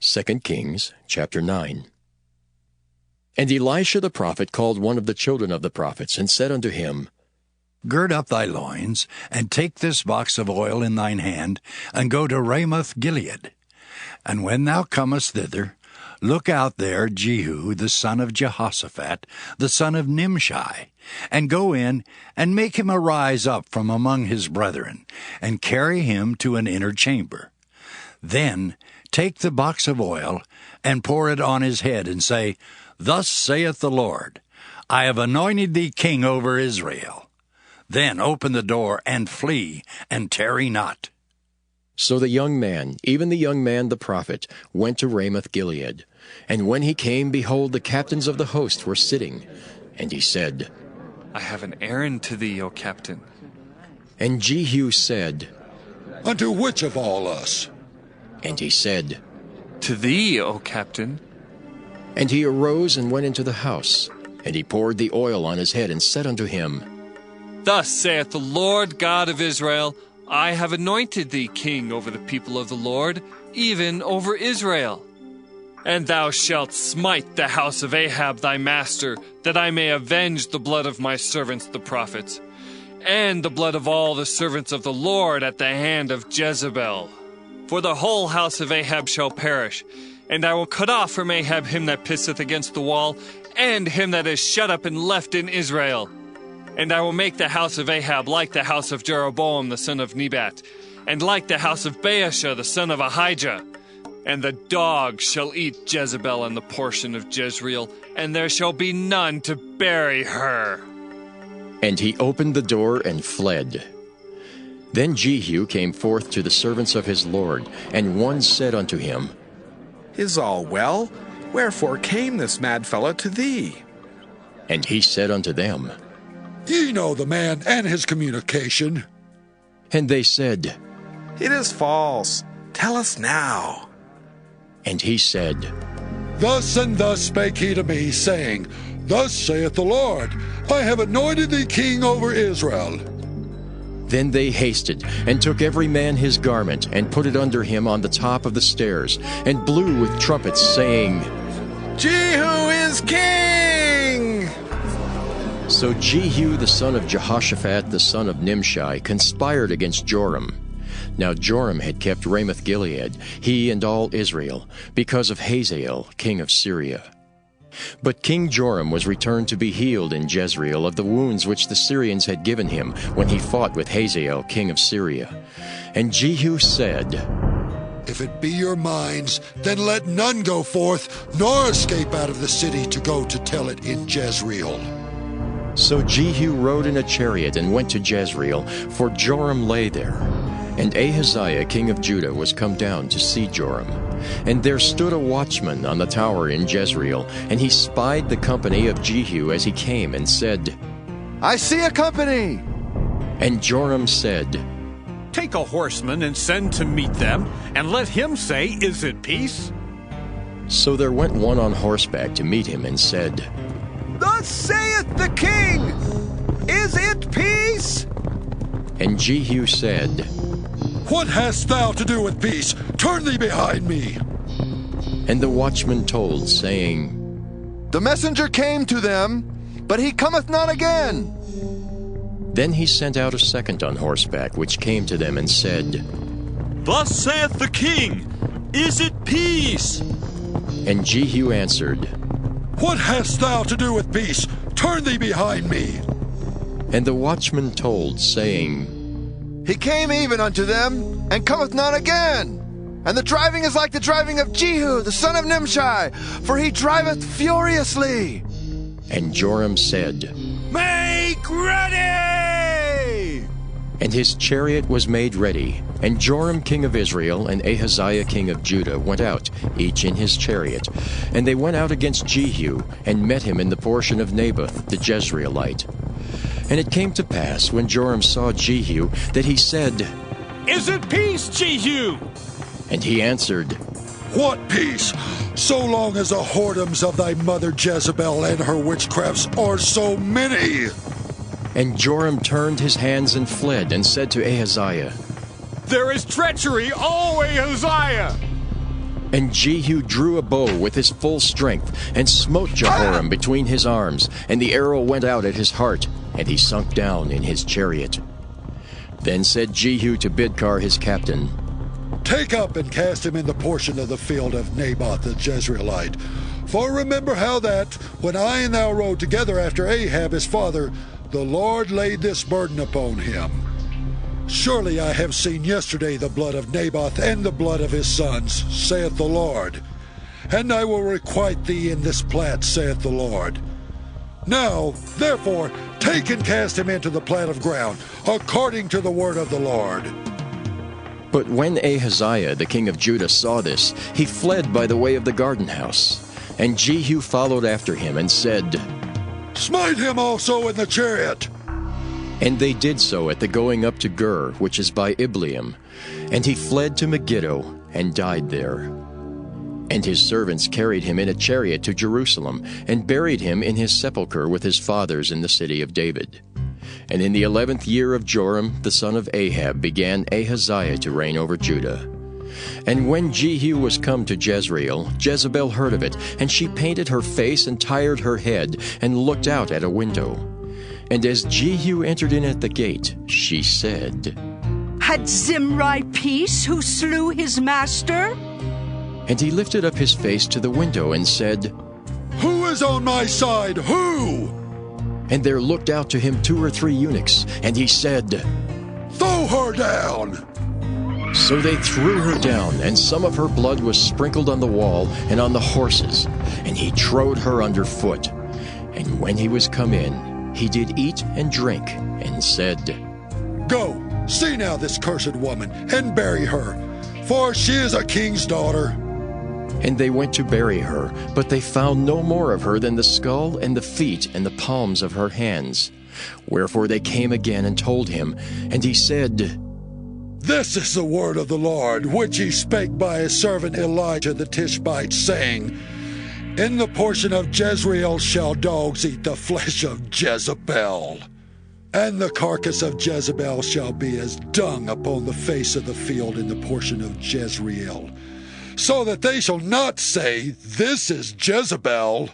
2 Kings chapter 9. And Elisha the prophet called one of the children of the prophets, and said unto him, Gird up thy loins, and take this box of oil in thine hand, and go to Ramoth Gilead. And when thou comest thither, look out there Jehu the son of Jehoshaphat, the son of Nimshi, and go in, and make him arise up from among his brethren, and carry him to an inner chamber. Then take the box of oil, and pour it on his head, and say, Thus saith the Lord, I have anointed thee king over Israel. Then open the door, and flee, and tarry not. So the young man, even the young man the prophet, went to Ramoth Gilead. And when he came, behold, the captains of the host were sitting. And he said, I have an errand to thee, O captain. And Jehu said, Unto which of all us? And he said, To thee, O captain. And he arose and went into the house. And he poured the oil on his head, and said unto him, Thus saith the Lord God of Israel, I have anointed thee king over the people of the Lord, even over Israel. And thou shalt smite the house of Ahab thy master, that I may avenge the blood of my servants the prophets, and the blood of all the servants of the Lord at the hand of Jezebel. For the whole house of Ahab shall perish, and I will cut off from Ahab him that pisseth against the wall, and him that is shut up and left in Israel. And I will make the house of Ahab like the house of Jeroboam the son of Nebat, and like the house of Baasha the son of Ahijah. And the dog shall eat Jezebel and the portion of Jezreel, and there shall be none to bury her. And he opened the door and fled. Then Jehu came forth to the servants of his Lord, and one said unto him, Is all well? Wherefore came this mad fellow to thee? And he said unto them, Ye know the man and his communication. And they said, It is false. Tell us now. And he said, Thus and thus spake he to me, saying, Thus saith the Lord, I have anointed thee king over Israel. Then they hasted, and took every man his garment, and put it under him on the top of the stairs, and blew with trumpets, saying, Jehu is king! So Jehu the son of Jehoshaphat the son of Nimshi conspired against Joram. Now Joram had kept Ramoth Gilead, he and all Israel, because of Hazael king of Syria. But King Joram was returned to be healed in Jezreel of the wounds which the Syrians had given him when he fought with Hazael king of Syria. And Jehu said, If it be your minds, then let none go forth, nor escape out of the city to go to tell it in Jezreel. So Jehu rode in a chariot and went to Jezreel, for Joram lay there. And Ahaziah king of Judah was come down to see Joram. And there stood a watchman on the tower in Jezreel, and he spied the company of Jehu as he came, and said, I see a company! And Joram said, Take a horseman and send to meet them, and let him say, Is it peace? So there went one on horseback to meet him, and said, Thus saith the king, Is it peace? And Jehu said, What hast thou to do with peace? Turn thee behind me. And the watchman told, saying, The messenger came to them, but he cometh not again. Then he sent out a second on horseback, which came to them, and said, Thus saith the king, Is it peace? And Jehu answered, What hast thou to do with peace? Turn thee behind me. And the watchman told, saying, He came even unto them, and cometh not again. And the driving is like the driving of Jehu, the son of Nimshi, for he driveth furiously. And Joram said, Make ready! And his chariot was made ready. And Joram king of Israel and Ahaziah king of Judah went out, each in his chariot. And they went out against Jehu, and met him in the portion of Naboth the Jezreelite. And it came to pass, when Joram saw Jehu, that he said, Is it peace, Jehu? And he answered, What peace? So long as the whoredoms of thy mother Jezebel and her witchcrafts are so many. And Joram turned his hands and fled, and said to Ahaziah, There is treachery, O Ahaziah! And Jehu drew a bow with his full strength, and smote Jehoram between his arms, and the arrow went out at his heart, and he sunk down in his chariot. Then said Jehu to Bidkar his captain, Take up and cast him in the portion of the field of Naboth the Jezreelite. For remember how that, when I and thou rode together after Ahab his father, the Lord laid this burden upon him. Surely I have seen yesterday the blood of Naboth and the blood of his sons, saith the Lord. And I will requite thee in this plat, saith the Lord. Now, therefore, take and cast him into the plat of ground, according to the word of the Lord. But when Ahaziah the king of Judah saw this, he fled by the way of the garden house. And Jehu followed after him and said, Smite him also in the chariot. And they did so at the going up to Gur, which is by Ibleam. And he fled to Megiddo, and died there. And his servants carried him in a chariot to Jerusalem, and buried him in his sepulchre with his fathers in the city of David. And in the 11th year of Joram, the son of Ahab, began Ahaziah to reign over Judah. And when Jehu was come to Jezreel, Jezebel heard of it, and she painted her face and tired her head, and looked out at a window. And as Jehu entered in at the gate, she said, Had Zimri peace who slew his master? And he lifted up his face to the window and said, Who is on my side? Who? And there looked out to him 2 or 3 eunuchs, and he said, Throw her down! So they threw her down, and some of her blood was sprinkled on the wall and on the horses, and he trode her under foot. And when he was come in, he did eat and drink, and said, Go, see now this cursed woman, and bury her, for she is a king's daughter. And they went to bury her, but they found no more of her than the skull and the feet and the palms of her hands. Wherefore they came again and told him, and he said, This is the word of the Lord, which he spake by his servant Elijah the Tishbite, saying, In the portion of Jezreel shall dogs eat the flesh of Jezebel, and the carcass of Jezebel shall be as dung upon the face of the field in the portion of Jezreel, so that they shall not say, This is Jezebel.